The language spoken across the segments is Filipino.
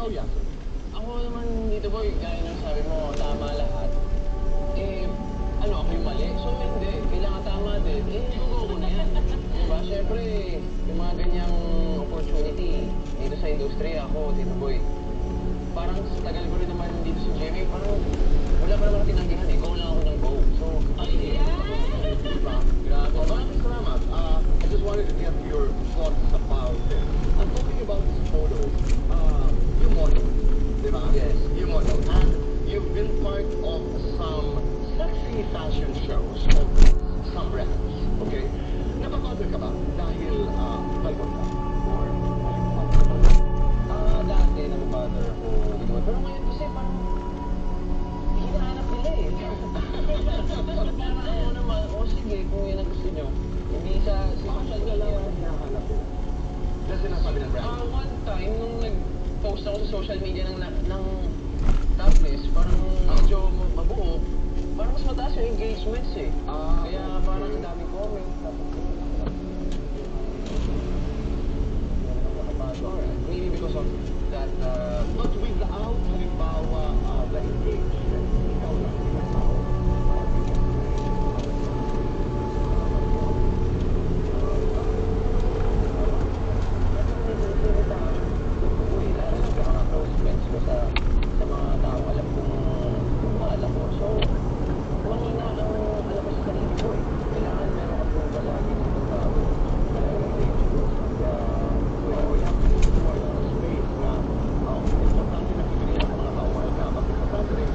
Oh, yeah, sir. Ako naman dito boy, gaya ng sabi mo, tama lahat. Ano, ako yung mali? So hindi, kailangan tama din. Sugo ko na yan. Diba? Siyempre, yung mga ganyang opportunity dito sa industriya ako, dito boy. Parang sa tagal ko rin naman dito sa GMA, parang wala pa naman tinanggihan eh. Go lang ako ng go. So, ay, Diba? Grabe. Oh, maraming salamat. I just wanted to get your thoughts about it. I'm talking about this photo. You model, diba? Yes. You model. And you've been part of some sexy fashion shows of some brands. Okay? Napapagod ka ba? Dahil, palbot ka? Or, dati nababother ako. Pero ngayon kasi parang hinahanap nila eh. Parang ako naman, sige, kung yun ang gusto nyo. Hindi sa social media. hinahanap nila. Kasi sinasabi ng brand. One time, nung nag-post ako sa social media ng topless, parang medyo mabuo, parang mas mataas yung engagements eh. Kaya parang ang daming comment. Maybe because of that, But without, halimbawa, the engagement, ikaw lang sinasama. uy, lalo na sa mga close friends ko sa mga tao, alam kong mahal ako. So, mahina ang alam ko sa sarili ko eh. Kailangan meron approval lagi ng mga tao. Kaya engagement. Kaya, So, you have to put more space na, importante na pipiliin ang mga tao mahal ka. Bakit sa Saturday,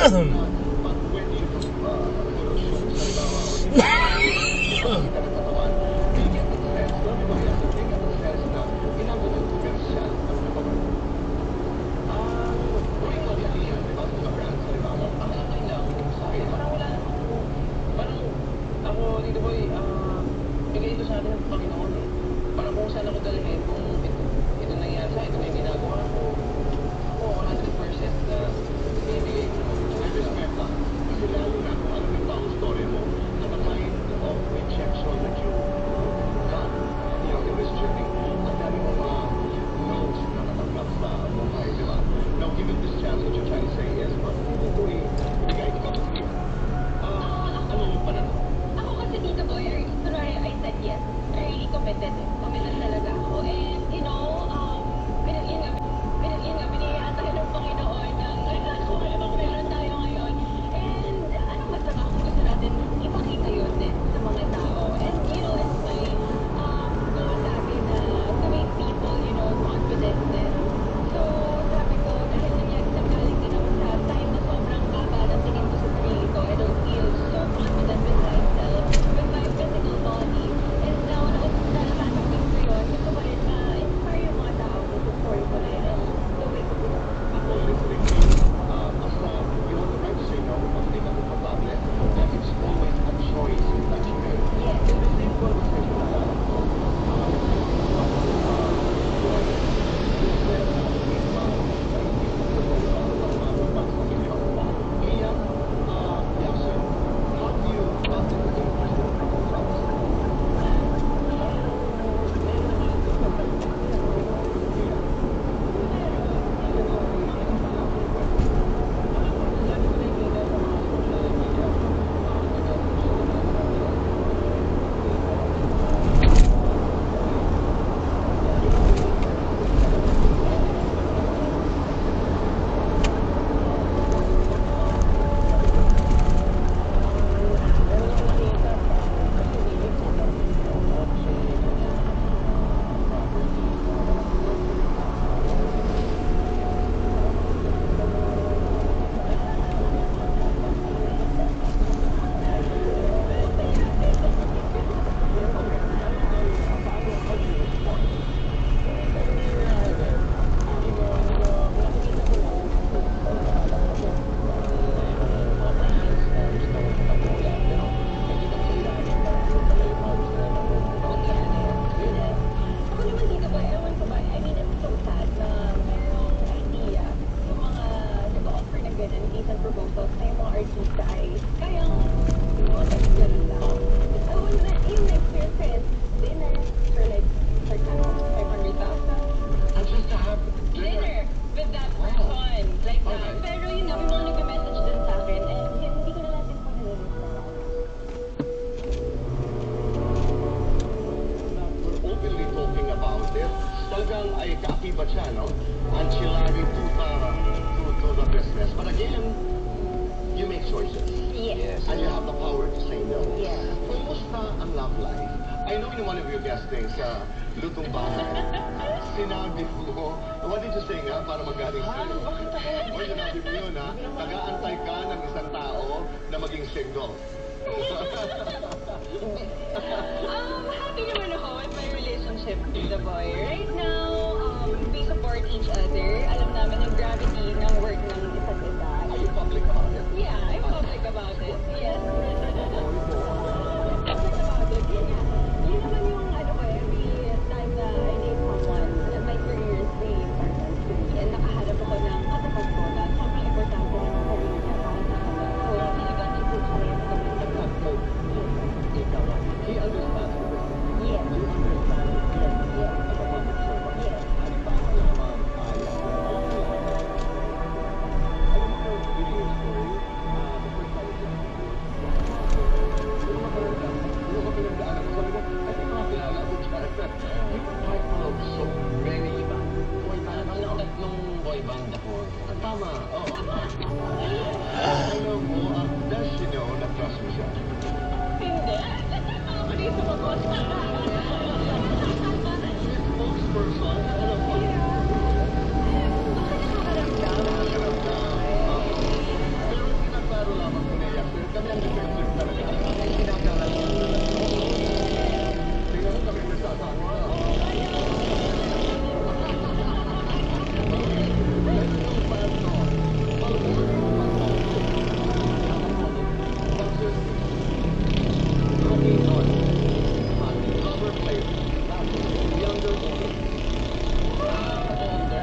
But when you do, shoot sa halimbawa, or ipakita ng katawan, they get the sense, no, di ba, yes, they get the sense na inabot yung komersyal ng katawan. O ikaw, yan, di ba, sa mga brands, halimbawa. Ang okay lang sa akin, parang wala naman ako. Parang ako, Tito Boy, bigay ito sa atin ng Panginoon eh. Parang kung saan ako dalhin, kung ito nangyari sa ito na yung ginagawa ko, ako 100% na bibigay ko. I respect that. Kasi lalo na kung ano yung baong story mo, na the kind of rejection that you got, in this journey, ang dami mong mga notes na natanggap sa buhay, di ba? Now, given this chance, what you're trying to say is, ito ibigay ko ba sa iyo? Ano yung pananaw? Ako kasi dito boy, kunwari I said yes. I really committed. Committed talaga ako. And you know, binigyan tayo ng Panginoon ng kung anong meron tayo ngayon. And anong masama kung gusto natin ipakita yun din sa mga tao. And you know, it's my goal dati na to make people, confident din. So, sabi ko, dahil nanggaling din ako sa time na sobrang baba ng tingin ko sa sarili ko, I don't feel so confident with myself, with my physical body. And now, natatanggap ko yun, gusto ko rin ma-inspire yung mga tao sa story ko na yun. And the way ko gusto. Ako, listening to you, basta you have the right to say no, pag hindi ka komportable, that it's always a choice that you make. Yes. In the same conversation na alam ko, Ako naman dito ba, ewan ko ba, I mean, it's so sad na merong idea yung mga nag-offer na ganun, decent proposals na yung mga artista ay kayang, ganun lang. I want na, yung experience ko is dinner for like, for example, 500,000. and just to have Dinner with that person. Like that. Pero yun nga, may mga nag-message din sa akin and hindi ko na natin pa we're openly talking about it. Talagang ay kaakibat siya, no? Ancillary to the business. But again, you make choices. Yes. And you have the power to say no. Yes. Kumusta ang love life? I know in one of your guestings sa Lutong Bahay, sinabi mo, what did you say nga para magaling sa'yo? O sinabi mo yun, ha? Nag-aantay ka ng isang tao na maging single. Happy naman ako with my relationship with the boy. Right now, we support each other. Alam namin yung gravity ng work ng isa't isa. Are you public about it? Yeah, I'm public about it. Yes. Public about it. Yun nga. Yun naman yung every time na I date someone, my career is very important to me. And nakahanap ako ng katapat ko na sobrang importante rin ang career niya para sa akin. So, talagang nag-push ko rin sa mga Ikaw, he understands the business. Yes. You understand it. Yes. As a public servant. Yes. Halimbawa naman, alam mo kung really your story, the first time you yung mga pinagdaanan ko, sabi ko, I think makakilala ko dyan. You were part of so many boy bands. Ang nakatatlong boy band ako. Tama, oo. Alam mo, does she know na trust mo siya? Hindi. Ako din sumagot. Spokesperson